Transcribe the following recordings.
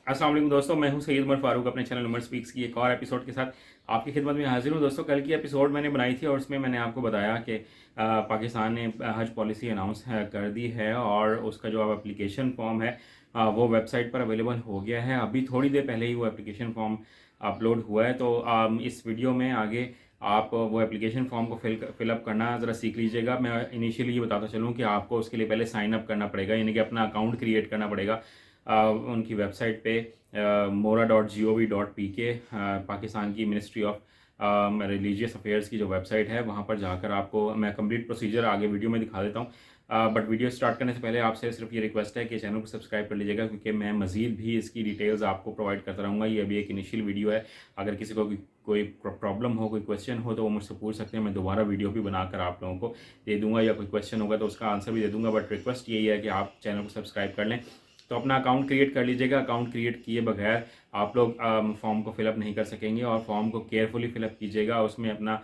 अस्सलाम वालेकुम दोस्तों, मैं हूं सैयद उमर फारूक अपने चैनल उमर स्पीक्स की एक और एपिसोड के साथ आपकी खिदमत में हाजिर हूं। दोस्तों, कल की एपिसोड मैंने बनाई थी और उसमें मैंने आपको बताया कि पाकिस्तान ने हज पॉलिसी अनाउंस कर दी है और उसका जो अब एप्लीकेशन फॉर्म है वो वेबसाइट पर अवेलेबल हो गया है। अभी थोड़ी देर पहले ही वो एप्लीकेशन फॉर्म अपलोड हुआ है। तो इस वीडियो में आगे आप वो एप्लीकेशन फॉर्म को फिलअप करना ज़रा सीख लीजिएगा। मैं इनिशियली ये बताता चलूँ कि आपको उसके लिए पहले साइन अप करना पड़ेगा, यानी कि अपना अकाउंट क्रिएट करना पड़ेगा उनकी वेबसाइट पे mora.gov.pk, पाकिस्तान की मिनिस्ट्री ऑफ रिलीजियस अफेयर्स की जो वेबसाइट है वहाँ पर जाकर आपको मैं कंप्लीट प्रोसीजर आगे वीडियो में दिखा देता हूँ। बट वीडियो स्टार्ट करने से पहले आपसे सिर्फ ये रिक्वेस्ट है कि चैनल को सब्सक्राइब कर लीजिएगा, क्योंकि मैं मज़ीद भी इसकी डिटेल्स आपको प्रोवाइड करता रहूँगा। ये अभी एक इनिशियल वीडियो है। अगर किसी को कोई प्रॉब्लम हो, कोई क्वेश्चन हो तो वो मुझसे पूछ सकते हैं। मैं दोबारा वीडियो भी बनाकर आप लोगों को दे दूँगा, या कोई क्वेश्चन होगा तो उसका आंसर भी दे दूँगा। बट रिक्वेस्ट यही है कि आप चैनल को सब्सक्राइब कर लें। तो अपना अकाउंट क्रिएट कर लीजिएगा। अकाउंट क्रिएट किए बगैर आप लोग फॉर्म को फिलअप नहीं कर सकेंगे, और फॉर्म को केयरफुली फिलअप कीजिएगा। उसमें अपना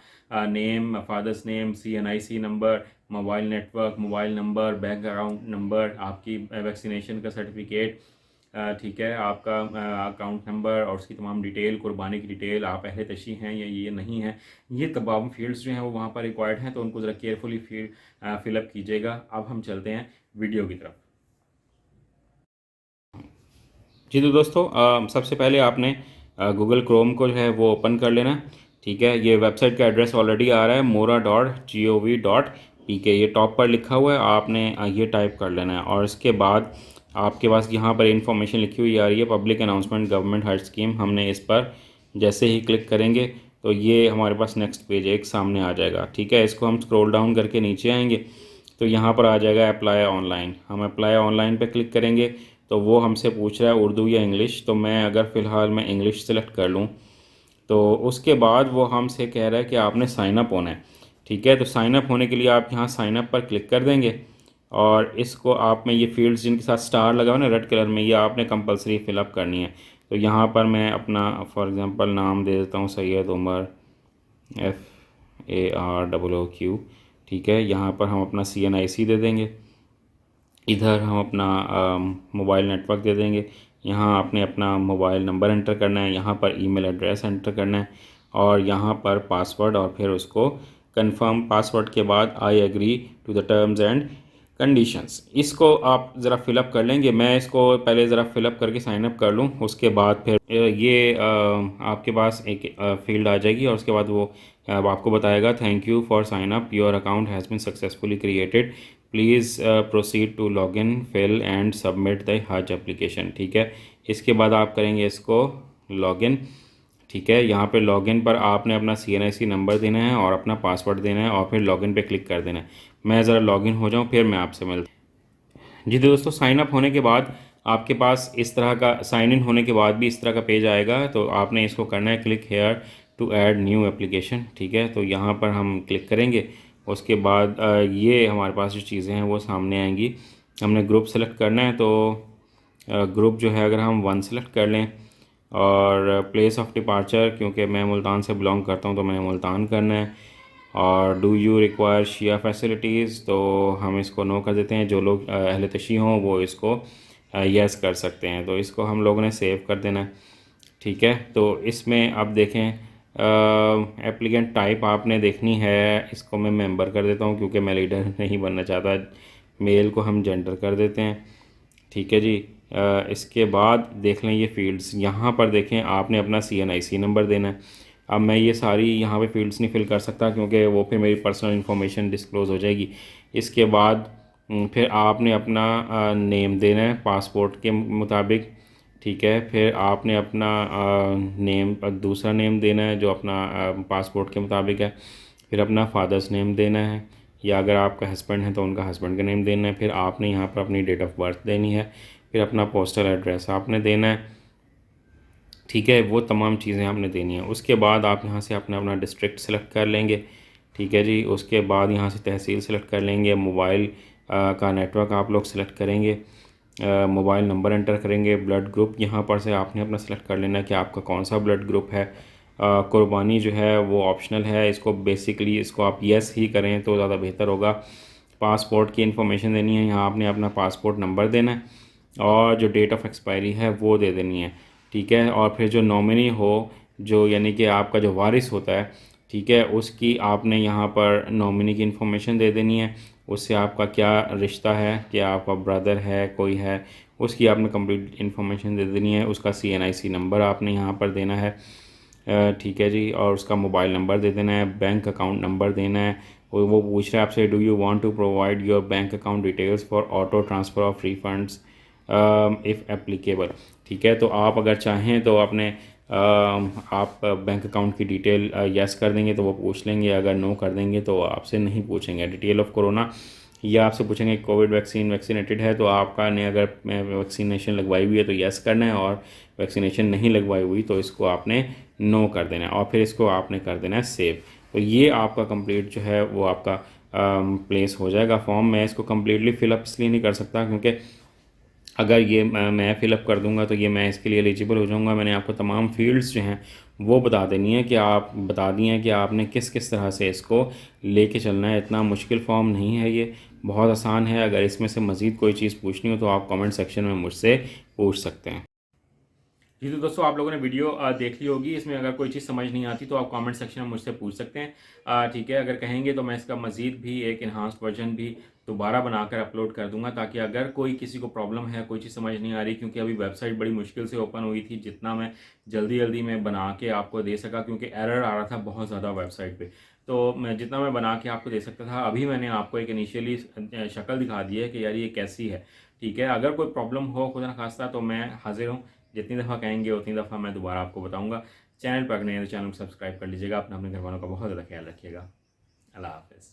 name, father's name, CNIC number, mobile network, mobile number, bank account number, आपकी वैक्सीनेशन का सर्टिफिकेट, ठीक है, आपका अकाउंट नंबर और उसकी तमाम डिटेल, कुर्बानी की डिटेल, आप अहले तशी हैं या ये नहीं है, ये तमाम फील्ड्स जो हैं वो वहाँ पर रिक्वायर्ड हैं। तो उनको ज़रा केयरफुली फिलअप कीजिएगा। अब हम चलते हैं वीडियो की तरफ। जी तो दोस्तों, सबसे पहले आपने गूगल क्रोम को जो है वो ओपन कर लेना। ठीक है, ये वेबसाइट का एड्रेस ऑलरेडी आ रहा है, mora.gov.pk, ये टॉप पर लिखा हुआ है। आपने ये टाइप कर लेना है और इसके बाद आपके पास यहाँ पर इंफॉर्मेशन लिखी हुई आ रही है, पब्लिक अनाउंसमेंट गवर्नमेंट हज स्कीम। हमने इस पर जैसे ही क्लिक करेंगे तो ये हमारे पास नेक्स्ट पेज एक सामने आ जाएगा। ठीक है, इसको हम स्क्रॉल डाउन करके नीचे आएंगे तो यहाँ पर आ जाएगा अप्लाई ऑनलाइन। हम अप्लाई ऑनलाइन पे क्लिक करेंगे तो वो हमसे पूछ रहा है उर्दू या इंग्लिश। तो मैं अगर फ़िलहाल मैं इंग्लिश सेलेक्ट कर लूँ तो उसके बाद वो हमसे कह रहा है कि आपने साइन अप होना है। ठीक है, तो साइन अप होने के लिए आप यहाँ साइन अप पर क्लिक कर देंगे और इसको आप में ये फील्ड्स जिनके साथ स्टार लगा हुआ है ना रेड कलर में, ये आपने कंपलसरी फिलअप करनी है। तो यहाँ पर मैं अपना फॉर एग्ज़ाम्पल नाम दे देता हूँ, सैयद उमर, FAROOQ। ठीक है, यहाँ पर हम अपना CNIC दे देंगे। इधर हम अपना मोबाइल नेटवर्क दे देंगे। यहाँ आपने अपना मोबाइल नंबर एंटर करना है, यहाँ पर ईमेल एड्रेस एंटर करना है और यहाँ पर पासवर्ड, और फिर उसको कंफर्म पासवर्ड के बाद I agree to the terms and conditions, इसको आप ज़रा फिलअप कर लेंगे। मैं इसको पहले ज़रा फिलअप करके साइन अप कर लूँ, उसके बाद फिर ये आपके पास एक फील्ड आ जाएगी और उसके बाद वो आपको बताएगा thank you for sign up, your account has been successfully created, please proceed to login, fill and submit the Hajj application. ठीक है, इसके बाद आप करेंगे इसको लॉगिन। ठीक है, यहाँ पे लॉगिन पर आपने अपना CNIC नंबर देना है और अपना पासवर्ड देना है और फिर लॉगिन पे क्लिक कर देना है। मैं ज़रा लॉगिन हो जाऊँ फिर मैं आपसे मिलता हूँ। जी दोस्तों, साइन अप होने के बाद आपके पास इस तरह का, साइन इन होने के बाद भी इस तरह का पेज आएगा। तो आपने इसको करना है click here to add new application. ठीक है, तो यहाँ पर हम क्लिक करेंगे। उसके बाद ये हमारे पास जो चीज़ें हैं वो सामने आएंगी। हमने ग्रुप सेलेक्ट करना है, तो ग्रुप जो है अगर हम 1 सेलेक्ट कर लें, और प्लेस ऑफ डिपार्चर, क्योंकि मैं मुल्तान से बिलोंग करता हूँ तो मैंने मुल्तान करना है। और do you require Shia facilities, तो हम इसको नो कर देते हैं। जो लोग अहले तशी हों वो इसको यस कर सकते हैं, तो इसको हम लोगों ने सेव कर देना है। ठीक है, तो इसमें अब देखें एप्लीकेंट टाइप आपने देखनी है, इसको मैं मेंबर कर देता हूँ क्योंकि मैं लीडर नहीं बनना चाहता। मेल को हम जेंडर कर देते हैं। ठीक है जी, इसके बाद देख लें ये फील्ड्स, यहाँ पर देखें आपने अपना CNIC नंबर देना है। अब मैं ये सारी यहाँ पे फील्ड्स नहीं फिल कर सकता क्योंकि वो फिर मेरी पर्सनल इन्फॉर्मेशन डिस्क्लोज़ हो जाएगी। इसके बाद फिर आपने अपना नेम देना है पासपोर्ट के मुताबिक। ठीक है, फिर आपने अपना नेम, दूसरा नेम देना है जो अपना पासपोर्ट के मुताबिक है। फिर अपना फादर्स नेम देना है, या अगर आपका हस्बैंड है तो उनका हस्बैंड का नेम देना है। फिर आपने यहाँ पर अपनी डेट ऑफ बर्थ देनी है, फिर अपना पोस्टल एड्रेस आपने देना है। ठीक है, वो तमाम चीज़ें आपने देनी है। उसके बाद आप यहाँ से अपना डिस्ट्रिक्ट सेलेक्ट कर लेंगे। ठीक है जी, उसके बाद यहाँ से तहसील सेलेक्ट कर लेंगे। मोबाइल का नेटवर्क आप लोग सेलेक्ट करेंगे, मोबाइल नंबर एंटर करेंगे। ब्लड ग्रुप यहाँ पर से आपने अपना सेलेक्ट कर लेना कि आपका कौन सा ब्लड ग्रुप है। कुर्बानी जो है वो ऑप्शनल है, इसको बेसिकली इसको आप यस ही करें तो ज़्यादा बेहतर होगा। पासपोर्ट की इन्फॉर्मेशन देनी है, यहाँ आपने अपना पासपोर्ट नंबर देना है। और जो डेट ऑफ एक्सपायरी है वो दे देनी है, ठीक है। और फिर जो नॉमिनी हो, जो यानी कि आपका जो वारिस होता है, ठीक है, उसकी आपने यहाँ पर नॉमिनी की इन्फॉर्मेशन दे देनी है। उससे आपका क्या रिश्ता है, क्या आपका ब्रदर है, कोई है, उसकी आपने कंप्लीट इन्फॉर्मेशन दे देनी है। उसका CNIC नंबर आपने यहाँ पर देना है, ठीक है जी। और उसका मोबाइल नंबर दे देना है, बैंक अकाउंट नंबर देना है। वो पूछ रहा है आपसे, do you want to provide your bank account details for auto transfer of refunds if applicable, ठीक है। तो आप अगर चाहें तो अपने आप बैंक अकाउंट की डिटेल यस कर देंगे तो वो पूछ लेंगे, अगर नो कर देंगे तो आपसे नहीं पूछेंगे। डिटेल ऑफ कोरोना, ये आपसे पूछेंगे कोविड वैक्सीनेटेड है तो आपका ने अगर वैक्सीनेशन लगवाई हुई है तो यस करना है, और वैक्सीनेशन नहीं लगवाई हुई तो इसको आपने नो कर देना है, और फिर इसको आपने कर देना है सेव। तो ये आपका कंप्लीट जो है वो आपका प्लेस हो जाएगा फॉर्म। मैं इसको कम्प्लीटली फ़िलअप इसलिए नहीं कर सकता क्योंकि अगर ये मैं फ़िलअप कर दूंगा तो ये मैं इसके लिए एलिजिबल हो जाऊंगा। मैंने आपको तमाम फील्ड्स जो हैं वो बता देनी है कि आप बता दिए हैं कि आपने किस किस तरह से इसको लेके चलना है। इतना मुश्किल फॉर्म नहीं है, ये बहुत आसान है। अगर इसमें से मज़ीद कोई चीज़ पूछनी हो तो आप कमेंट सेक्शन में मुझसे पूछ सकते हैं। जी तो दोस्तों, आप लोगों ने वीडियो देख ली होगी। इसमें अगर कोई चीज़ समझ नहीं आती तो आप कमेंट सेक्शन में मुझसे पूछ सकते हैं, ठीक है। अगर कहेंगे तो मैं इसका मज़ीद भी एक इन्हांस्ड वर्जन भी दोबारा बनाकर अपलोड कर दूंगा, ताकि अगर कोई किसी को प्रॉब्लम है, कोई चीज़ समझ नहीं आ रही, क्योंकि अभी वेबसाइट बड़ी मुश्किल से ओपन हुई थी, जितना मैं जल्दी जल्दी मैं बना के आपको दे सका, क्योंकि एरर आ रहा था बहुत ज़्यादा वेबसाइट पर। तो मैं जितना मैं बना के आपको दे सकता था, अभी मैंने आपको एक इनिशियली शक्ल दिखा दी है कि यार ये कैसी है, ठीक है। अगर कोई प्रॉब्लम हो खुदा न खास्ता तो मैं हाजिर हूँ, जितनी दफ़ा कहेंगे उतनी दफ़ा मैं दोबारा आपको बताऊंगा। चैनल पर नए हैं तो चैनल को सब्सक्राइब कर लीजिएगा। अपने अपने घर वालों का बहुत ज़्यादा ख्याल रखिएगा। अल्लाह हाफ़िज़।